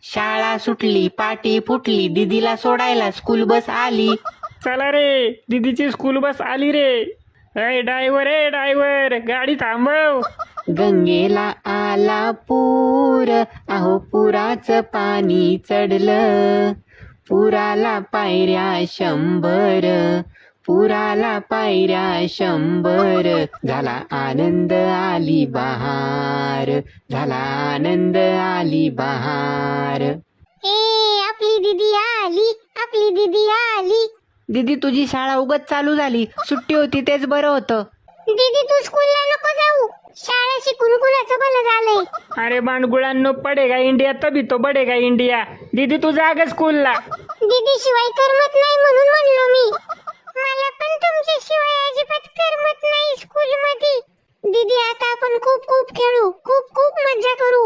शाळा सुटली, पाटी फुटली, दीदीला सोडायला स्कूल बस आली. चला रे, दीदीची स्कूल बस आली रे. ए ड्रायव्हर गाडी थांबव. गंगेला आला पूर, अहो पुराचं पाणी चढलं. पुराला पायऱ्या 100, पुराला पायऱ्या 100. झाला आनंद आली बहार, झाला आनंद आली बहार. आपली दीदी आली, आपली दीदी आली. दीदी तुझी शाळा उगत चालू झाली, सुट्टी होती तेच बरं होतं. दीदी तू स्कूलला नको जाऊ, शाळा शिकून कुणाचं भलं झालंय. अरे बांडगुळांनो, पडेगा इंडिया तभी तो बडेगा इंडिया. दीदी तू जा ग स्कूलला. दीदी शिवाय करमत नाही म्हणून म्हणलो मी. मला पण तुमच्या शिवाय अजिबात करमत नाही स्कूल मध्ये. दीदी आता आपण खूप खूप खेळू, खूप खूप मजा करू.